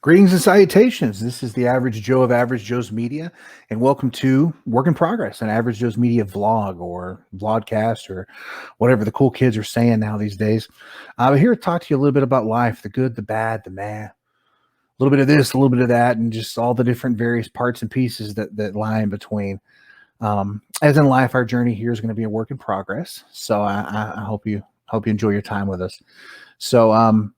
Greetings and salutations. This is the Average Joe of Average Joe's Media, and welcome to Work in Progress, an Average Joe's Media vlog or vlogcast or whatever the cool kids are saying now these days. We're here to talk to you a little bit about life, the good, the bad, the meh, a little bit of this, a little bit of that, and just all the different various parts and pieces that lie in between. As in life, our journey here is going to be a work in progress. So I hope you enjoy your time with us. So,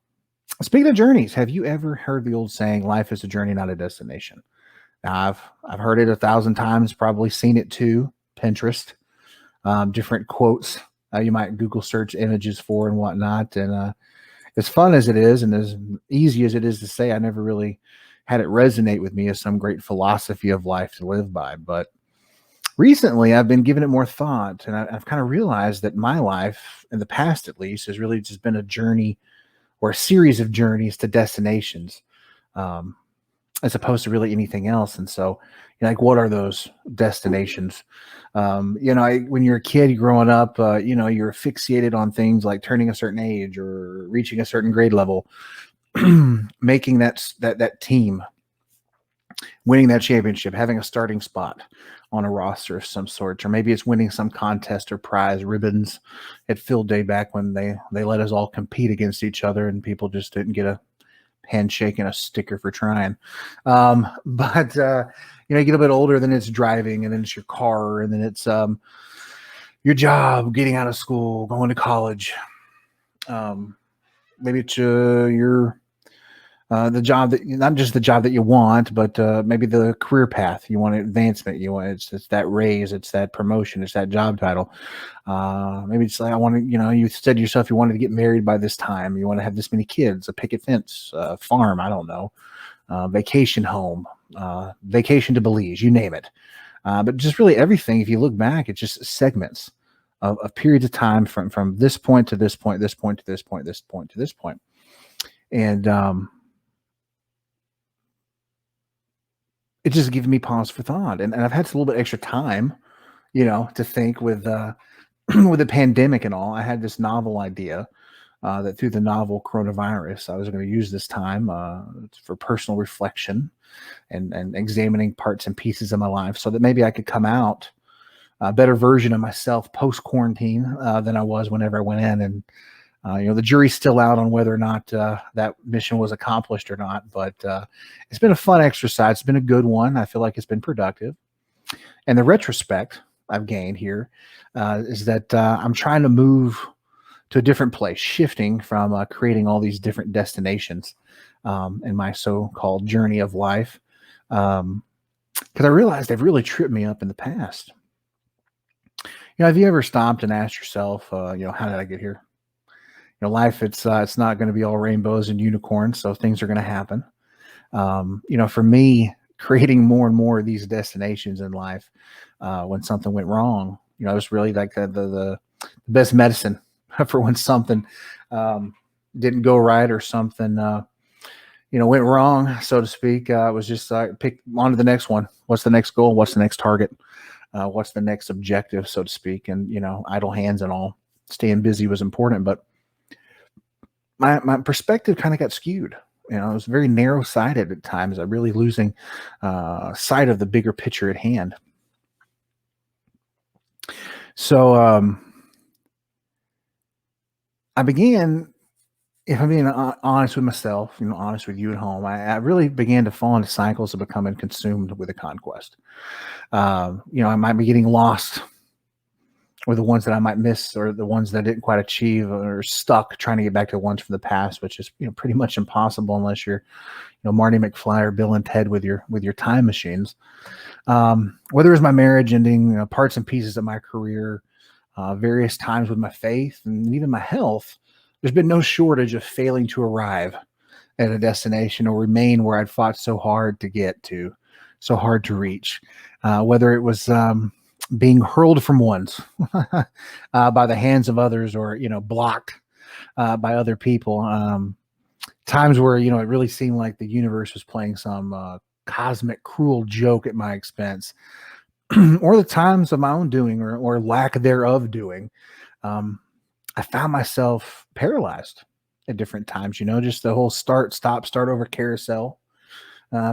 speaking of journeys, have you ever heard the old saying, life is a journey, not a destination? Now, I've heard it 1,000 times, probably seen it too. Pinterest, different quotes you might Google search images for and whatnot. And as fun as it is and as easy as it is to say, I never really had it resonate with me as some great philosophy of life to live by. But recently, I've been giving it more thought, and I've kind of realized that my life, in the past at least, has really just been a journey or a series of journeys to destinations, um, as opposed to really anything else. And so, like, what are those destinations? When you're a kid growing up, you're fixated on things like turning a certain age or reaching a certain grade level, making that team, winning that championship, having a starting spot on a roster of some sort, or maybe it's winning some contest or prize, ribbons at field day back when they let us all compete against each other and people just didn't get a handshake and a sticker for trying. But you get a bit older, then it's driving, and then it's your car, and then it's your job, getting out of school, going to college. Maybe it's the job that, not just the job that you want, but maybe the career path you want, advancement you want. It's that raise, it's that promotion, it's that job title. Maybe it's like, I want to, you said to yourself you wanted to get married by this time. You want to have this many kids, a picket fence, farm. I don't know, vacation home, vacation to Belize, you name it. But just really everything. If you look back, it's just segments of periods of time from this point to this point, this point to this point, this point to this point, and it just gives me pause for thought. And I've had a little bit extra time, to think with with the pandemic and all. I had this novel idea that through the novel Coronavirus, I was going to use this time for personal reflection and examining parts and pieces of my life so that maybe I could come out a better version of myself post-quarantine than I was whenever I went in. And the jury's still out on whether or not that mission was accomplished or not, but it's been a fun exercise. It's been a good one. I feel like it's been productive. And the retrospect I've gained here is that I'm trying to move to a different place, shifting from creating all these different destinations in my so-called journey of life. Because I realized they've really tripped me up in the past. Have you ever stopped and asked yourself, how did I get here? Life, it's not going to be all rainbows and unicorns, so things are going to happen. For me, creating more and more of these destinations in life, when something went wrong, it was really like the best medicine for when something didn't go right or something went wrong, so to speak. It was just pick on to the next one. What's the next goal? What's the next target? What's the next objective, so to speak? And idle hands and all. Staying busy was important, but my perspective kind of got skewed. It was very narrow-sighted at times. I'm really losing sight of the bigger picture at hand. So I began, if I'm being honest with myself, honest with you at home, I really began to fall into cycles of becoming consumed with a conquest. I might be getting lost, or the ones that I might miss, or the ones that I didn't quite achieve, or stuck trying to get back to the ones from the past, which is pretty much impossible unless you're Marty McFly or Bill and Ted with your time machines. Whether it was my marriage ending, parts and pieces of my career, various times with my faith, and even my health, there's been no shortage of failing to arrive at a destination or remain where I'd fought so hard to get to, so hard to reach. Whether it was being hurled from ones by the hands of others, or blocked by other people. Times where it really seemed like the universe was playing some cosmic cruel joke at my expense, or the times of my own doing or lack thereof doing. I found myself paralyzed at different times. Just the whole start, stop, start over carousel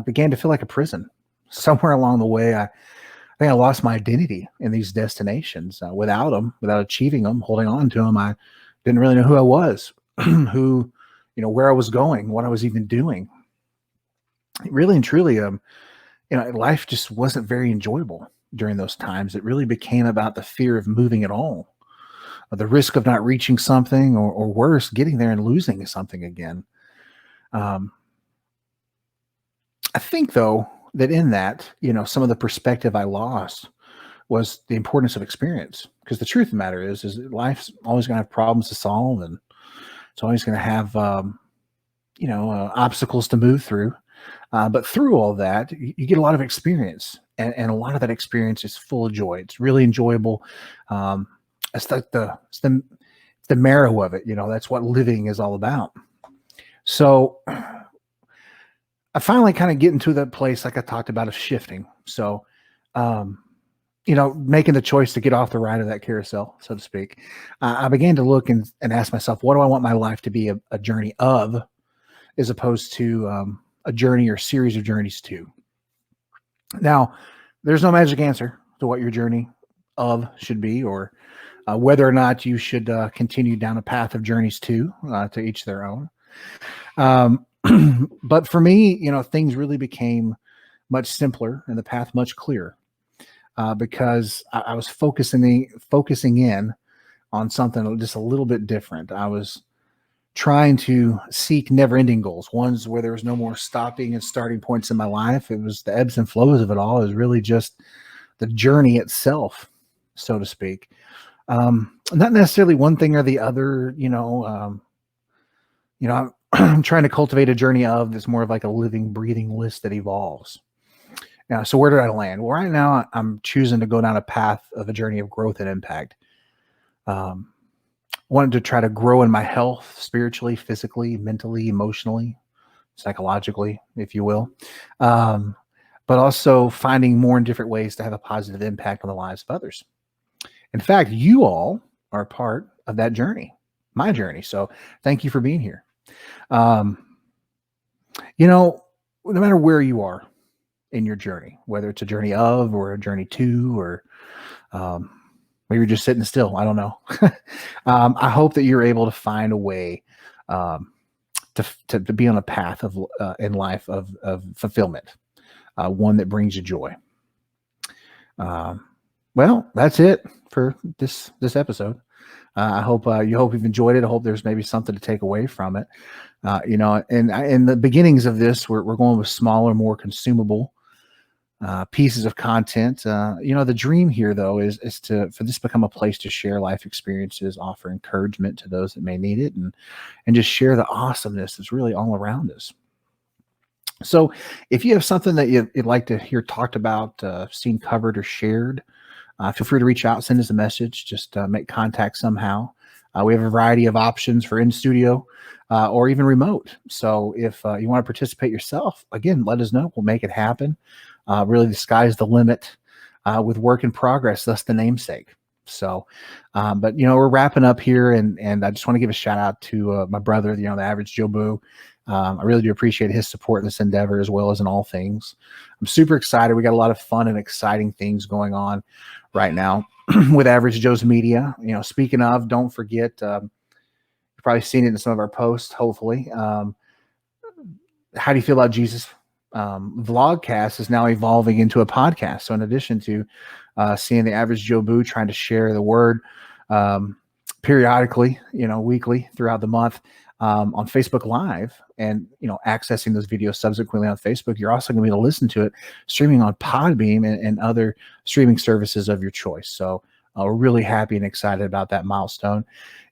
began to feel like a prison. Somewhere along the way, I think I lost my identity in these destinations. Without them, without achieving them, holding on to them, I didn't really know who I was, who, where I was going, what I was even doing. Really and truly, life just wasn't very enjoyable during those times. It really became about the fear of moving at all, the risk of not reaching something, or worse, getting there and losing something again. Um, I think, though, that in that, some of the perspective I lost was the importance of experience. Because the truth of the matter is that life's always going to have problems to solve, and it's always going to have, obstacles to move through. But through all that, you get a lot of experience, and a lot of that experience is full of joy. It's really enjoyable. It's like the marrow of it. That's what living is all about. So I finally kind of get into that place, like I talked about, of shifting. So, making the choice to get off the ride of that carousel, so to speak. I began to look and ask myself, what do I want my life to be a journey of, as opposed to a journey or series of journeys to. Now, there's no magic answer to what your journey of should be, or whether or not you should continue down a path of journeys to each their own. But for me, things really became much simpler and the path much clearer, because I was focusing in on something just a little bit different. I was trying to seek never-ending goals, ones where there was no more stopping and starting points in my life. It was the ebbs and flows of it all. It was really just the journey itself, so to speak. Not necessarily one thing or the other. I'm trying to cultivate a journey of that's more of like a living, breathing list that evolves. Now, so where did I land? Well, right now I'm choosing to go down a path of a journey of growth and impact. Wanted to try to grow in my health, spiritually, physically, mentally, emotionally, psychologically, if you will. But also finding more and different ways to have a positive impact on the lives of others. In fact, you all are part of that journey, my journey. So thank you for being here. No matter where you are in your journey, whether it's a journey of or a journey to, or maybe you're just sitting still, I don't know. I hope that you're able to find a way to be on a path of in life of fulfillment, one that brings you joy. Well, that's it for this episode. I hope you've enjoyed it. I hope there's maybe something to take away from it. And in the beginnings of this, we're going with smaller, more consumable pieces of content. The dream here, though, is for this to become a place to share life experiences, offer encouragement to those that may need it, and just share the awesomeness that's really all around us. So if you have something that you'd like to hear talked about, seen covered, or shared, feel free to reach out, send us a message, just make contact somehow. We have a variety of options for in studio or even remote. So if you want to participate yourself, again, let us know. We'll make it happen. Really, the sky's the limit with work in progress. That's the namesake. So, but we're wrapping up here, and I just want to give a shout out to my brother, the average Joe Boo. I really do appreciate his support in this endeavor, as well as in all things. I'm super excited. We got a lot of fun and exciting things going on right now with Average Joe's Media. Speaking of, don't forget, you've probably seen it in some of our posts, hopefully. How do you feel about Jesus? Vlogcast is now evolving into a podcast. So in addition to seeing the Average Joe Boo trying to share the word periodically, weekly throughout the month, on Facebook Live, and accessing those videos subsequently on Facebook, you're also going to be able to listen to it streaming on Podbeam and other streaming services of your choice. So we're really happy and excited about that milestone,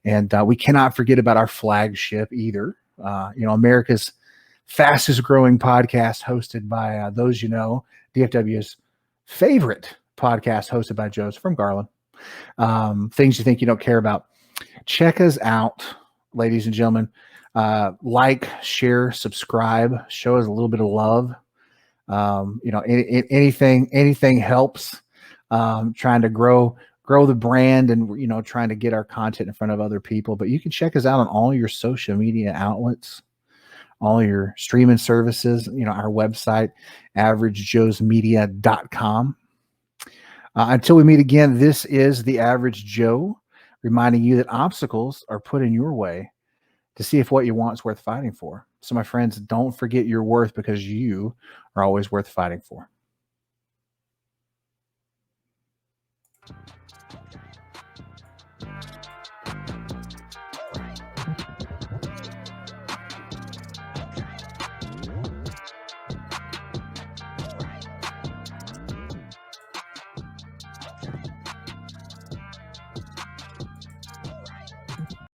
and we cannot forget about our flagship either. America's fastest growing podcast, hosted by those DFW's favorite podcast, hosted by Joe's from Garland. Things you think you don't care about. Check us out, ladies and gentlemen. Like, share, subscribe, show us a little bit of love. Anything helps. Trying to grow the brand, and trying to get our content in front of other people. But you can check us out on all your social media outlets. all your streaming services, our website, averagejoesmedia.com. Until we meet again, this is the Average Joe, reminding you that obstacles are put in your way to see if what you want is worth fighting for. So, my friends, don't forget your worth, because you are always worth fighting for.